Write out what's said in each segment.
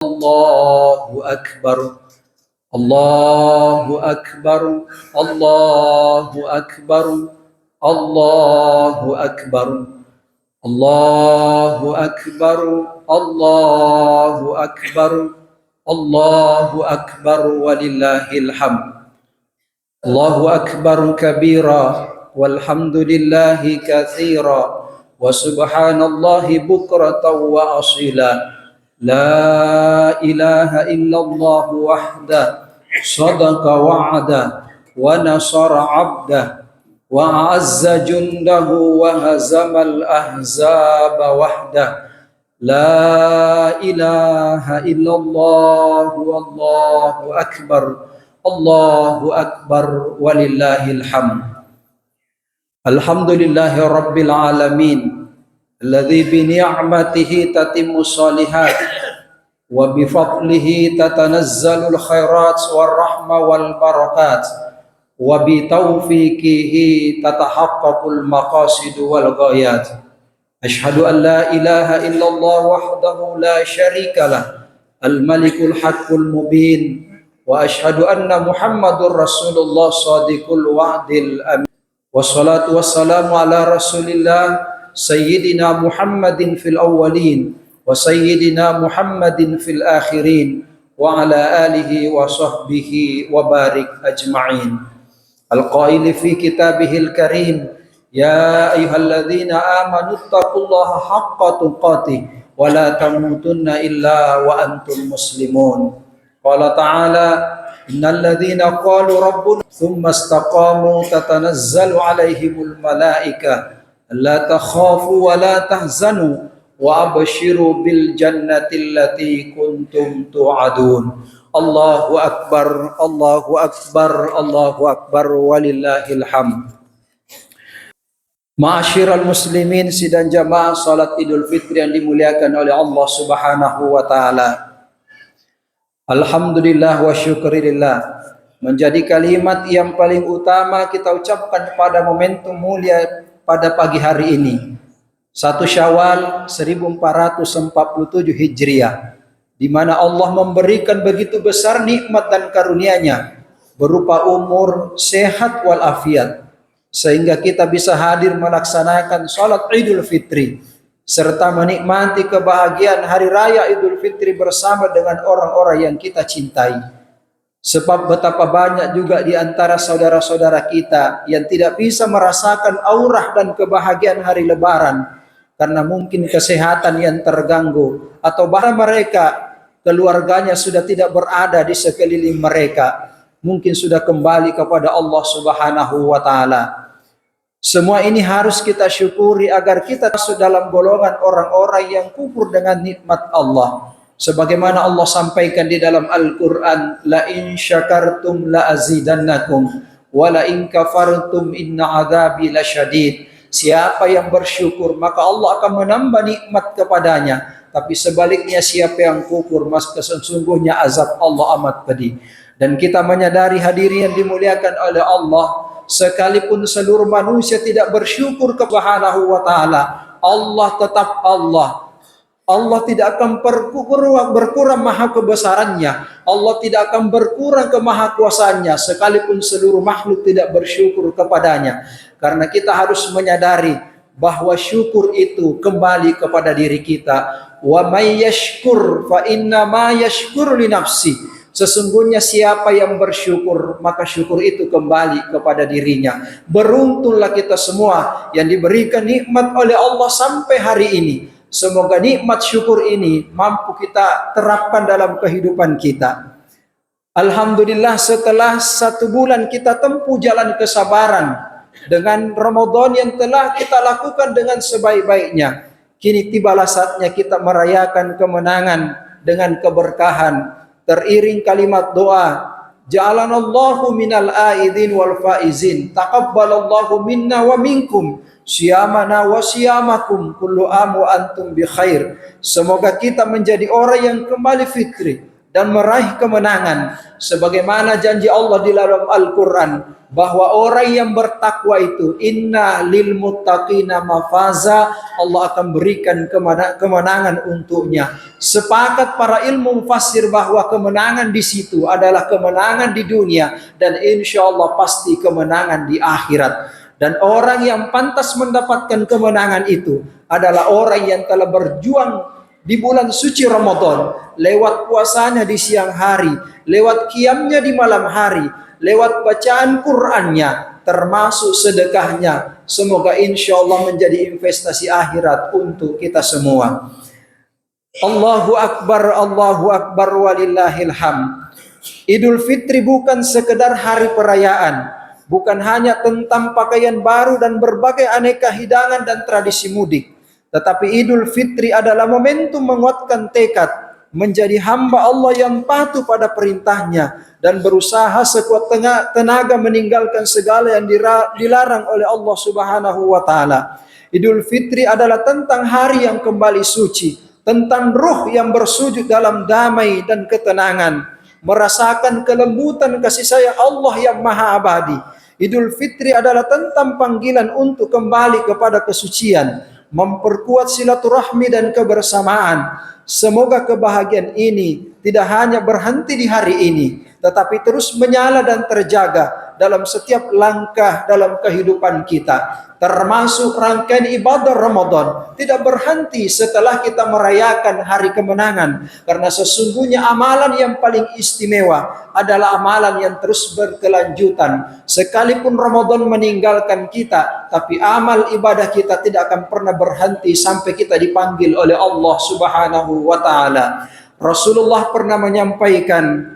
Allahu Akbar. Allahu Akbar. Allahu Akbar. Allahu Akbar. Allahu Akbar. Allahu Akbar. Allahu Akbar walillahil hamd. Allahu Akbar kabira walhamdulillahi katsira wa subhanallahi bukratan wa asila. La ilaha illallah wahda sadaqa wa'ada wa nasara 'abdah wa a'azza jundahu wa hazamal ahzaba wahda. La ilaha illallah wallahu akbar. Allahu akbar walillahil hamd. Alhamdulillahi rabbil alamin alladzi bi ni'matihi tatimmu shalihat wa bi fadlihi tatanazzalul khairat war rahma wal barakat wa bi taufiqihi tatahaqqaqul maqasid wal ghayat. Asyhadu an la ilaha illallah wahdahu la syarika lah al malikul haqqul mubin wa asyhadu anna muhammadur rasulullah shadiqul wa'dil amin. Wassalatu wassalamu ala rasulillah sayyidina Muhammadin fil awwalin wa sayyidina Muhammadin fil akhirin wa ala alihi wa sahbihi wa barik ajma'in. Al-qaili fi kitabihil karim ya ayyuhalladzina amanu taqullaha haqqa tuqatih wa la tamutunna illa wa antum muslimun. Qala ta'ala innal ladzina qalu rabbuna tsumma istaqamu tatanazzalu 'alaihimul malaika alla takhafu wa la tahzanu wa abshiru bil jannati allati kuntum tu'adun. Allahu akbar, Allahu akbar, Allahu akbar walillahil hamd. Ma'asyiral muslimin sidang jamaah salat Idul Fitri yang dimuliakan oleh Allah Subhanahu wa taala. Alhamdulillah wa syukurillah menjadi kalimat yang paling utama kita ucapkan pada momentum mulia pada pagi hari ini 1 Syawal 1447 Hijriah, di mana Allah memberikan begitu besar nikmat dan karunia-Nya berupa umur, sehat walafiat, sehingga kita bisa hadir melaksanakan salat Idul Fitri serta menikmati kebahagiaan hari raya Idul Fitri bersama dengan orang-orang yang kita cintai. Sebab betapa banyak juga di antara saudara-saudara kita yang tidak bisa merasakan aurah dan kebahagiaan hari Lebaran karena mungkin kesehatan yang terganggu atau bahkan mereka keluarganya sudah tidak berada di sekeliling mereka, mungkin sudah kembali kepada Allah Subhanahu wa taala. Semua ini harus kita syukuri agar kita masuk dalam golongan orang-orang yang kufur dengan nikmat Allah. Sebagaimana Allah sampaikan di dalam Al-Quran, la in syakartum la azidannakum wa la in kafartum inna adzabi lasyadid. Siapa yang bersyukur maka Allah akan menambah nikmat kepadanya, tapi sebaliknya siapa yang kufur maka sesungguhnya azab Allah amat pedih. Dan kita menyadari hadirin yang dimuliakan oleh Allah, sekalipun seluruh manusia tidak bersyukur kepada Allah wa ta'ala, Allah tetap Allah. Allah tidak akan berkurang maha kebesarannya. Allah tidak akan berkurang kemahakuasaannya sekalipun seluruh makhluk tidak bersyukur kepadanya. Karena kita harus menyadari bahwa syukur itu kembali kepada diri kita. Wa may yashkur fa inna ma yashkur li nafsi. Sesungguhnya siapa yang bersyukur maka syukur itu kembali kepada dirinya. Beruntunglah kita semua yang diberikan nikmat oleh Allah sampai hari ini. Semoga nikmat syukur ini mampu kita terapkan dalam kehidupan kita. Alhamdulillah, setelah 1 bulan kita tempuh jalan kesabaran dengan Ramadan yang telah kita lakukan dengan sebaik-baiknya, kini tibalah saatnya kita merayakan kemenangan dengan keberkahan. Teriring kalimat doa, ja'alanallahu minal aidin wal faizin, taqabbalallahu minna wa minkum, siyamana wa siyamakum, kullu am wa antum bi khair. Semoga kita menjadi orang yang kembali fitri, dan meraih kemenangan. Sebagaimana janji Allah di dalam Al-Quran, bahwa orang yang bertakwa itu, inna lil muttaqina mafaza, Allah akan berikan kemenangan untuknya. Sepakat para ilmu mufassir bahwa kemenangan di situ adalah kemenangan di dunia, dan insya Allah pasti kemenangan di akhirat. Dan orang yang pantas mendapatkan kemenangan itu adalah orang yang telah berjuang di bulan suci Ramadan, lewat puasanya di siang hari, lewat qiyamnya di malam hari, lewat bacaan Qur'annya, termasuk sedekahnya. Semoga insya Allah menjadi investasi akhirat untuk kita semua. Allahu Akbar walillahil hamd. Idul Fitri bukan sekedar hari perayaan, bukan hanya tentang pakaian baru dan berbagai aneka hidangan dan tradisi mudik, tetapi Idul Fitri adalah momentum menguatkan tekad menjadi hamba Allah yang patuh pada perintahnya dan berusaha sekuat tenaga meninggalkan segala yang dilarang oleh Allah Subhanahu wa taala. Idul Fitri adalah tentang hari yang kembali suci, tentang ruh yang bersujud dalam damai dan ketenangan, merasakan kelembutan kasih sayang Allah yang maha abadi. Idul Fitri adalah tentang panggilan untuk kembali kepada kesucian, memperkuat silaturahmi dan kebersamaan. Semoga kebahagiaan ini tidak hanya berhenti di hari ini, tetapi terus menyala dan terjaga dalam setiap langkah dalam kehidupan kita, termasuk rangkaian ibadah Ramadan tidak berhenti setelah kita merayakan hari kemenangan, karena sesungguhnya amalan yang paling istimewa adalah amalan yang terus berkelanjutan. Sekalipun Ramadan meninggalkan kita, tapi amal ibadah kita tidak akan pernah berhenti sampai kita dipanggil oleh Allah Subhanahu wa taala. Rasulullah pernah menyampaikan,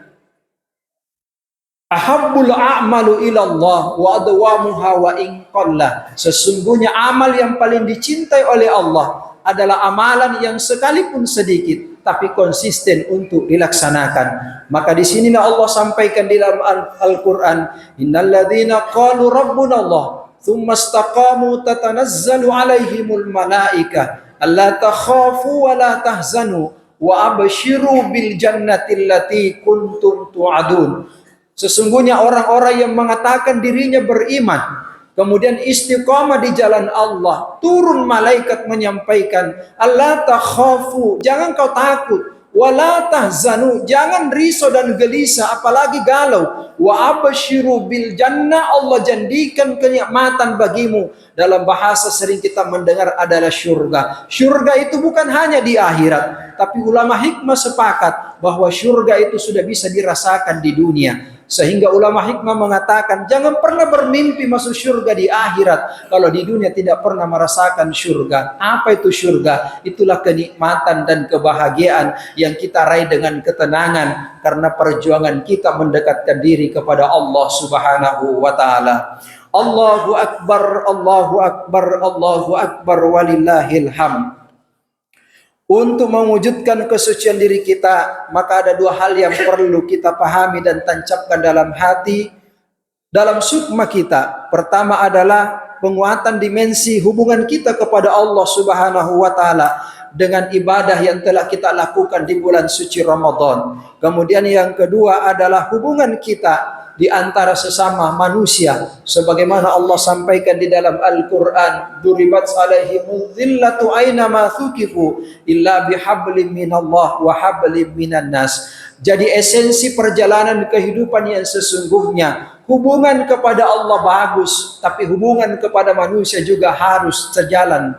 ahabbul a'malu ilallah wa adwamuha wa in qalla. Sesungguhnya amal yang paling dicintai oleh Allah adalah amalan yang sekalipun sedikit tapi konsisten untuk dilaksanakan. Maka di sinilah Allah sampaikan di dalam Al-Qur'an, innalladzina qalu rabbuna Allah tsumma istaqamu tatanazzalu alaihimul malaikah alla takhafu wa la tahzanu wa abshiru bil jannati allati kuntum tu'adun. Sesungguhnya orang-orang yang mengatakan dirinya beriman, kemudian istiqamah di jalan Allah, turun malaikat menyampaikan, Allah takhafu, jangan kau takut, wala tahzanu, jangan risau dan gelisah, apalagi galau, wa abshiru bil jannah, Allah janjikan kenikmatan bagimu. Dalam bahasa sering kita mendengar adalah syurga. Syurga itu bukan hanya di akhirat, tapi ulama hikmah sepakat bahwa syurga itu sudah bisa dirasakan di dunia. Sehingga ulama hikmah mengatakan, jangan pernah bermimpi masuk syurga di akhirat kalau di dunia tidak pernah merasakan syurga. Apa itu syurga? Itulah kenikmatan dan kebahagiaan yang kita raih dengan ketenangan karena perjuangan kita mendekatkan diri kepada Allah Subhanahu wa taala. Allahu Akbar, Allahu Akbar, Allahu Akbar walillahil hamd. Untuk mewujudkan kesucian diri kita, maka ada dua hal yang perlu kita pahami dan tancapkan dalam hati, dalam sukma kita. Pertama adalah penguatan dimensi hubungan kita kepada Allah Subhanahu wa taala dengan ibadah yang telah kita lakukan di bulan suci Ramadan. Kemudian yang kedua adalah hubungan kita di antara sesama manusia, sebagaimana Allah sampaikan di dalam Al-Qur'an, duribat alaihimul dhillatu aina ma thuqifu illa bihablim minallah wa hablim minan nas. Jadi esensi perjalanan kehidupan yang sesungguhnya, hubungan kepada Allah bagus, tapi hubungan kepada manusia juga harus sejalan.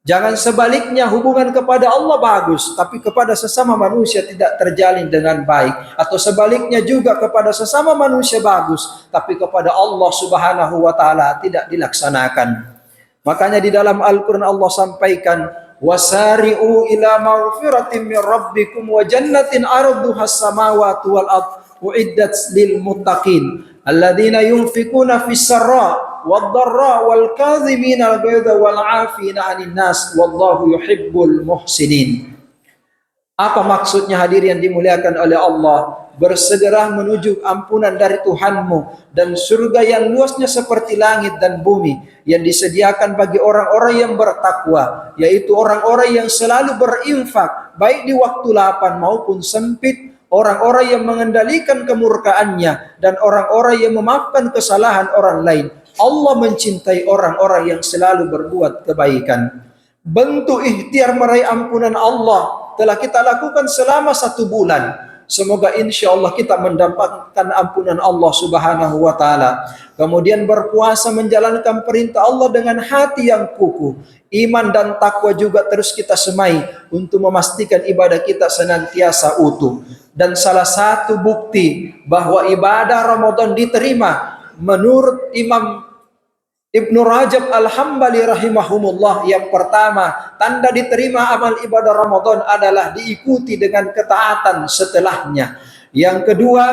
Jangan sebaliknya, hubungan kepada Allah bagus, tapi kepada sesama manusia tidak terjalin dengan baik. Atau sebaliknya juga, kepada sesama manusia bagus, tapi kepada Allah Subhanahu wa taala tidak dilaksanakan. Makanya di dalam Al-Quran Allah sampaikan, wasari'u ila maghfiratin min rabbikum wa jannatin arduha as-samawati wal ardh uiddat lil muttaqin alladzina yunfikuna fis sarra wad-dharra wal kadhimina al-ghaidha wal 'afina 'anil nas wallahu yuhibbul muhsinin. Apa maksudnya hadirin yang dimuliakan oleh Allah? Bersegera menuju ampunan dari Tuhanmu dan surga yang luasnya seperti langit dan bumi yang disediakan bagi orang-orang yang bertakwa, yaitu orang-orang yang selalu berinfak baik di waktu lapang maupun sempit, orang-orang yang mengendalikan kemurkaannya, dan orang-orang yang memaafkan kesalahan orang lain. Allah mencintai orang-orang yang selalu berbuat kebaikan. Bentuk ikhtiar meraih ampunan Allah telah kita lakukan selama 1 bulan. Semoga insya Allah kita mendapatkan ampunan Allah Subhanahu wa Ta'ala. Kemudian berpuasa menjalankan perintah Allah dengan hati yang kukuh. Iman dan takwa juga terus kita semai untuk memastikan ibadah kita senantiasa utuh. Dan salah satu bukti bahwa ibadah Ramadan diterima menurut Imam Ibnu Rajab Al-Hambali rahimahumullah, yang pertama, tanda diterima amal ibadah Ramadan adalah diikuti dengan ketaatan setelahnya. Yang kedua,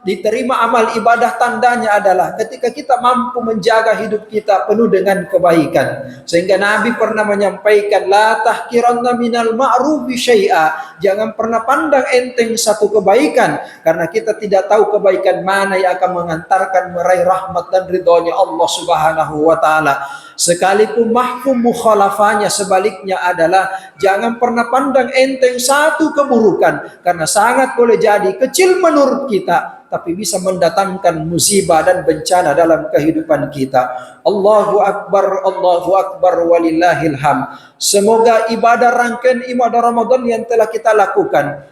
diterima amal ibadah tandanya adalah ketika kita mampu menjaga hidup kita penuh dengan kebaikan. Sehingga Nabi pernah menyampaikan, la tahkiranna minal ma'rufi syai'a. Jangan pernah pandang enteng satu kebaikan, karena kita tidak tahu kebaikan mana yang akan mengantarkan meraih rahmat dan ridhonya Allah Subhanahu wa Ta'ala. Sekalipun mahfum mukhalafahnya sebaliknya adalah jangan pernah pandang enteng satu keburukan, karena sangat boleh jadi kecil menurut kita, tapi bisa mendatangkan musibah dan bencana dalam kehidupan kita. Allahu Akbar walillahil hamd. Semoga ibadah rangkaian ibadah Ramadan yang telah kita lakukan,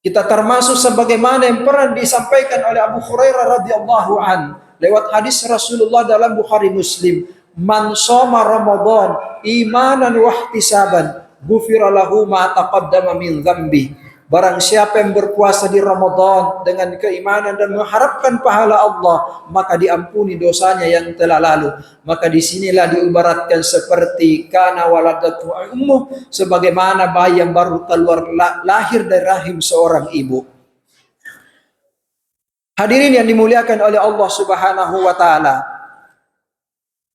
kita termasuk sebagaimana yang pernah disampaikan oleh Abu Hurairah radhiyallahu an lewat hadis Rasulullah dalam Bukhari Muslim, man shoma Ramadan imanan wa ihtisaban ghufira lahu ma taqaddama min dzambi. Barang siapa yang berpuasa di Ramadan dengan keimanan dan mengharapkan pahala Allah, maka diampuni dosanya yang telah lalu. Maka disinilah diibaratkan seperti kana waladatu ummuh, sebagaimana bayi yang baru keluar lahir dari rahim seorang ibu. Hadirin yang dimuliakan oleh Allah Subhanahu wa Ta'ala,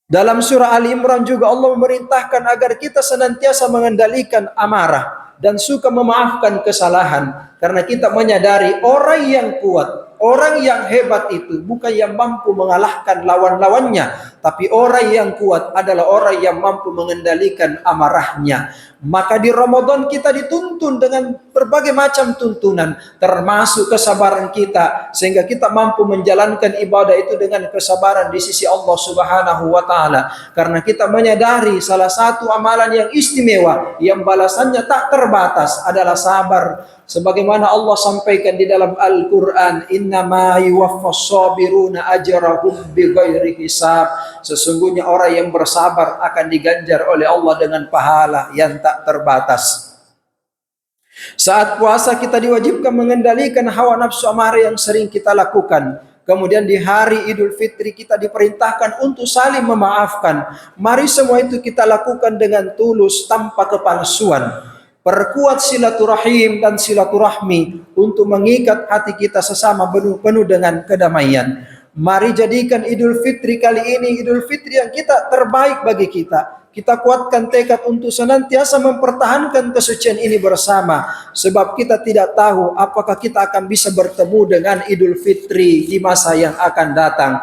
dalam surah Ali Imran juga Allah memerintahkan agar kita senantiasa mengendalikan amarah dan suka memaafkan kesalahan, karena kita menyadari orang yang kuat, orang yang hebat itu bukan yang mampu mengalahkan lawan-lawannya, tapi orang yang kuat adalah orang yang mampu mengendalikan amarahnya. Maka di Ramadan kita dituntun dengan berbagai macam tuntunan, termasuk kesabaran kita, sehingga kita mampu menjalankan ibadah itu dengan kesabaran di sisi Allah Subhanahu wa Ta'ala. Karena kita menyadari salah satu amalan yang istimewa yang balasannya tak terbatas adalah sabar. Sebagaimana Allah sampaikan di dalam Al-Quran, innama yuwaffas sabiruna ajrahum bighairi hisab. Sesungguhnya orang yang bersabar akan diganjar oleh Allah dengan pahala yang tak terbatas. Saat puasa kita diwajibkan mengendalikan hawa nafsu amarah yang sering kita lakukan. Kemudian di hari Idul Fitri kita diperintahkan untuk saling memaafkan. Mari semua itu kita lakukan dengan tulus tanpa kepalsuan. Perkuat silaturahim dan silaturahmi untuk mengikat hati kita sesama penuh dengan kedamaian. Mari jadikan Idul Fitri kali ini Idul Fitri yang kita terbaik bagi kita. Kita kuatkan tekad untuk senantiasa mempertahankan kesucian ini bersama. Sebab kita tidak tahu apakah kita akan bisa bertemu dengan Idul Fitri di masa yang akan datang.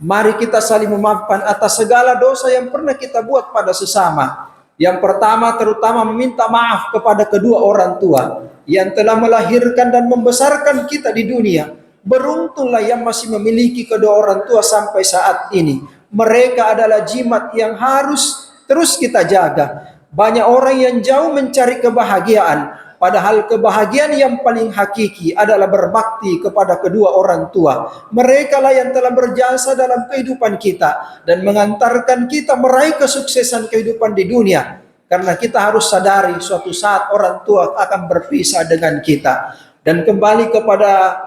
Mari kita saling memaafkan atas segala dosa yang pernah kita buat pada sesama. Yang pertama, terutama meminta maaf kepada kedua orang tua yang telah melahirkan dan membesarkan kita di dunia. Beruntunglah yang masih memiliki kedua orang tua sampai saat ini. Mereka adalah jimat yang harus terus kita jaga. Banyak orang yang jauh mencari kebahagiaan, padahal kebahagiaan yang paling hakiki adalah berbakti kepada kedua orang tua. Mereka lah yang telah berjasa dalam kehidupan kita dan mengantarkan kita meraih kesuksesan kehidupan di dunia. Karena kita harus sadari suatu saat orang tua akan berpisah dengan kita. Dan kembali kepada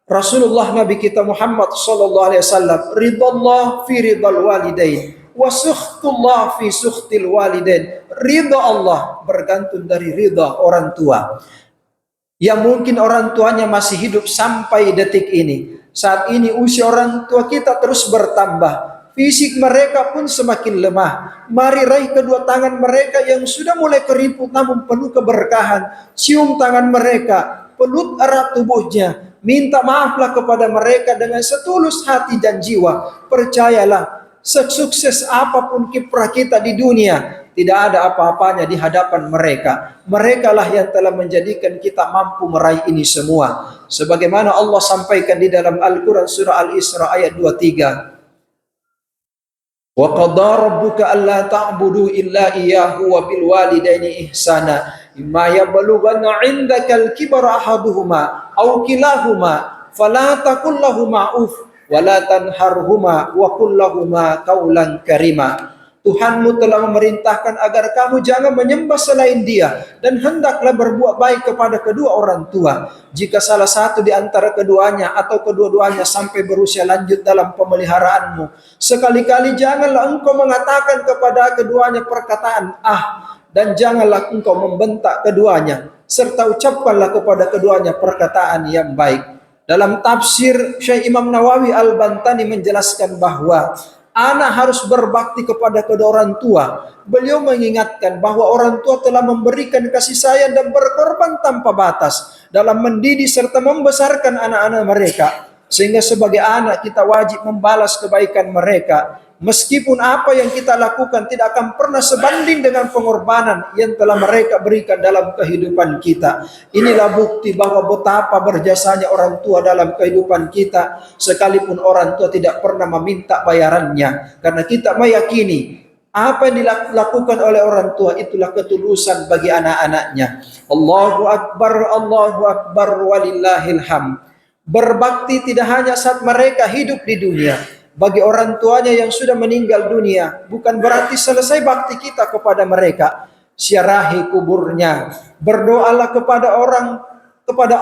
Rasulullah Nabi kita Muhammad sallallahu alaihi wasallam, ridallah fi ridal walidain wa sukhtullah fi sukhtil walidain. Ridha Allah bergantung dari ridha orang tua. Yang mungkin orang tuanya masih hidup sampai detik ini. Saat ini usia orang tua kita terus bertambah. Fisik mereka pun semakin lemah. Mari raih kedua tangan mereka yang sudah mulai keriput namun penuh keberkahan. Cium tangan mereka, peluk erat tubuhnya. Minta maaflah kepada mereka dengan setulus hati dan jiwa. Percayalah, sesukses apapun kiprah kita di dunia, tidak ada apa-apanya di hadapan mereka. Mereka lah yang telah menjadikan kita mampu meraih ini semua. Sebagaimana Allah sampaikan di dalam Al-Quran surah Al-Isra ayat 23. Wa qadha rabbuka alla ta'budu illa iyyahu wa bil walidaini ihsana imma yablughanna 'indakal kibara ahaduhuma aw kilahuma fala taqul lahumā uff wa la tanharhuma wa qul lahumā qawlan karima. Tuhanmu telah memerintahkan agar kamu jangan menyembah selain Dia dan hendaklah berbuat baik kepada kedua orang tua. Jika salah satu di antara keduanya atau kedua-duanya sampai berusia lanjut dalam pemeliharaanmu, sekali-kali janganlah engkau mengatakan kepada keduanya perkataan dan janganlah engkau membentak keduanya, serta ucapkanlah kepada keduanya perkataan yang baik. Dalam tafsir, Syekh Imam Nawawi Al-Bantani menjelaskan bahwa anak harus berbakti kepada kedua orang tua. Beliau mengingatkan bahwa orang tua telah memberikan kasih sayang dan berkorban tanpa batas dalam mendidik serta membesarkan anak-anak mereka. Sehingga sebagai anak kita wajib membalas kebaikan mereka. Meskipun apa yang kita lakukan tidak akan pernah sebanding dengan pengorbanan yang telah mereka berikan dalam kehidupan kita. Inilah bukti bahwa betapa berjasanya orang tua dalam kehidupan kita, sekalipun orang tua tidak pernah meminta bayarannya. Karena kita meyakini apa yang dilakukan oleh orang tua itulah ketulusan bagi anak-anaknya. Allahu Akbar, walillahil hamd. Berbakti tidak hanya saat mereka hidup di dunia. Bagi orang tuanya yang sudah meninggal dunia, bukan berarti selesai bakti kita kepada mereka. Syarahi kuburnya, berdoalah kepada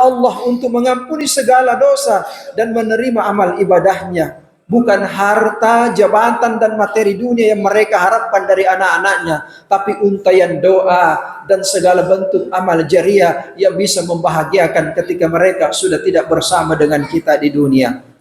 Allah untuk mengampuni segala dosa dan menerima amal ibadahnya. Bukan harta, jabatan dan materi dunia yang mereka harapkan dari anak-anaknya, tapi untayan doa dan segala bentuk amal jariah yang bisa membahagiakan ketika mereka sudah tidak bersama dengan kita di dunia.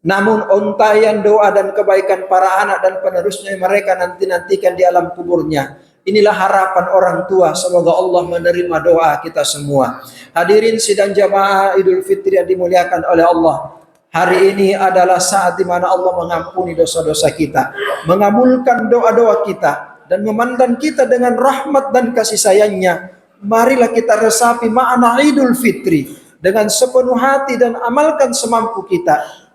Namun untayan doa dan kebaikan para anak dan penerusnya mereka nantikan di alam kuburnya. Inilah harapan orang tua. Semoga Allah menerima doa kita semua. Hadirin sidang jamaah Idul Fitri yang dimuliakan oleh Allah. Hari ini adalah saat di mana Allah mengampuni dosa-dosa kita, mengabulkan doa-doa kita, dan memandang kita dengan rahmat dan kasih sayangnya. Marilah kita resapi makna Idul Fitri dengan sepenuh hati dan amalkan semampu kita.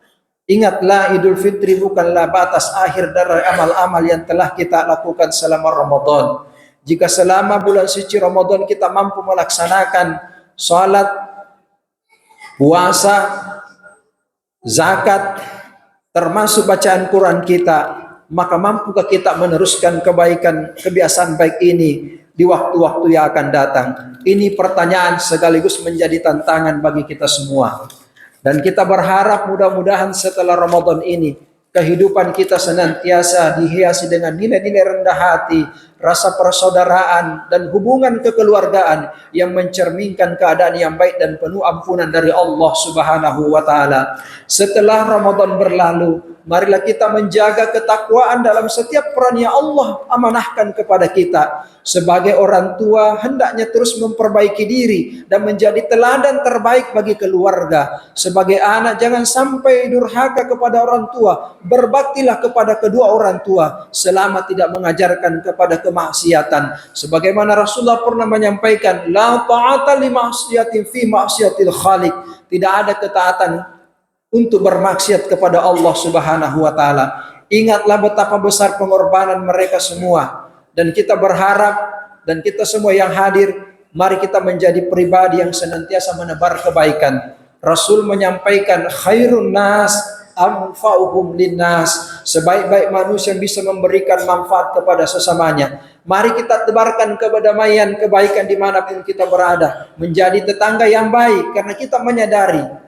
Ingatlah, Idul Fitri bukanlah batas akhir dari amal-amal yang telah kita lakukan selama Ramadan. Jika selama bulan suci Ramadan kita mampu melaksanakan salat, puasa, zakat, termasuk bacaan Quran kita, maka mampukah kita meneruskan kebaikan, kebiasaan baik ini di waktu-waktu yang akan datang? Ini pertanyaan sekaligus menjadi tantangan bagi kita semua. Dan kita berharap mudah-mudahan setelah Ramadan ini kehidupan kita senantiasa dihiasi dengan nilai-nilai rendah hati, rasa persaudaraan dan hubungan kekeluargaan yang mencerminkan keadaan yang baik dan penuh ampunan dari Allah Subhanahu wa taala. Setelah Ramadan berlalu, marilah kita menjaga ketakwaan dalam setiap peran yang Allah amanahkan kepada kita. Sebagai orang tua, hendaknya terus memperbaiki diri dan menjadi teladan terbaik bagi keluarga. Sebagai anak, jangan sampai durhaka kepada orang tua. Berbaktilah kepada kedua orang tua selama tidak mengajarkan kepada kemaksiatan. Sebagaimana Rasulullah pernah menyampaikan, la ta'ata li ma'siyatin fi ma'siyatil khaliq. Tidak ada ketaatan untuk bermaksiat kepada Allah Subhanahu wa taala. Ingatlah betapa besar pengorbanan mereka semua. Dan kita berharap, dan kita semua yang hadir, mari kita menjadi pribadi yang senantiasa menebar kebaikan. Rasul menyampaikan, khairun nas anfa'uhum linnas. Sebaik-baik manusia yang bisa memberikan manfaat kepada sesamanya. Mari kita tebarkan kedamaian, kebaikan dimanapun kita berada. Menjadi tetangga yang baik, karena kita menyadari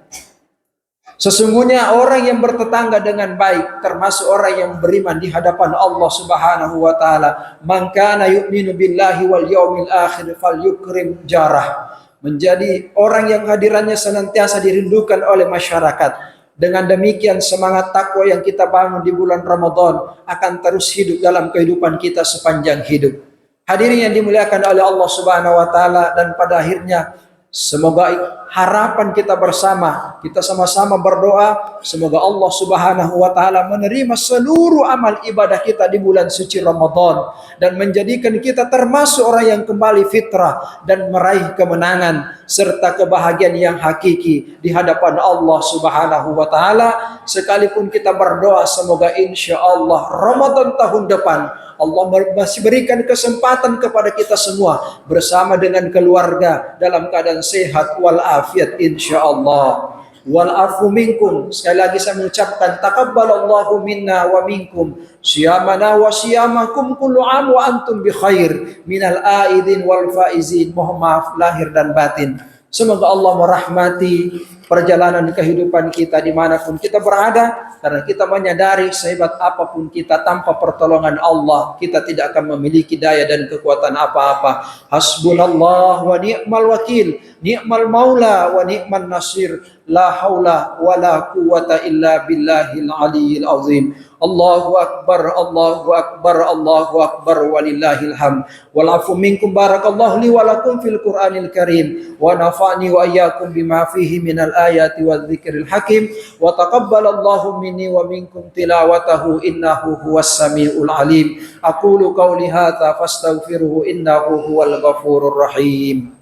sesungguhnya orang yang bertetangga dengan baik termasuk orang yang beriman di hadapan Allah Subhanahu wa taala. Man kana yu'minu billahi wal yaumil akhir falyukrim jarah. Menjadi orang yang hadirannya senantiasa dirindukan oleh masyarakat. Dengan demikian semangat takwa yang kita bangun di bulan Ramadan akan terus hidup dalam kehidupan kita sepanjang hidup. Hadirin yang dimuliakan oleh Allah Subhanahu wa taala, dan pada akhirnya Semoga harapan kita bersama, kita sama-sama berdoa, semoga Allah Subhanahu wa taala menerima seluruh amal ibadah kita di bulan suci Ramadan dan menjadikan kita termasuk orang yang kembali fitrah dan meraih kemenangan serta kebahagiaan yang hakiki di hadapan Allah Subhanahu wa taala. Sekalipun kita berdoa semoga insya Allah Ramadan tahun depan Allah masih berikan kesempatan kepada kita semua bersama dengan keluarga dalam keadaan sehat walafiat insyaallah. Wal afu minkum, sekali lagi saya mengucapkan taqabbalallahu minna wa minkum siyamana wa siyamakum kullu am wa antum bi khair minal aidin wal faizin. Mohon maaf lahir dan batin. Semoga Allah merahmati perjalanan kehidupan kita dimanapun kita berada, karena kita menyadari sehebat apapun kita tanpa pertolongan Allah kita tidak akan memiliki daya dan kekuatan apa-apa. Hasbunallah wa ni'mal wakil, ni'mal maula wa ni'man nasir, la haula wa la quwata illa billahil aliyyil azim. Allahu akbar, Allahu akbar, Allahu akbar, walillahil hamd. Wal afu minkum, barakallahu li wa lakum fil Qur'anil Karim wa nafa'ni wa iyyakum bima fihi minal ayati wadh-dhikril hakim wa taqabbalallahu minni wa minkum tilawatahu innahu huwas samiul alim. Aqulu qawli hadza fastaghfiruhu innahu huwal ghafurur rahim.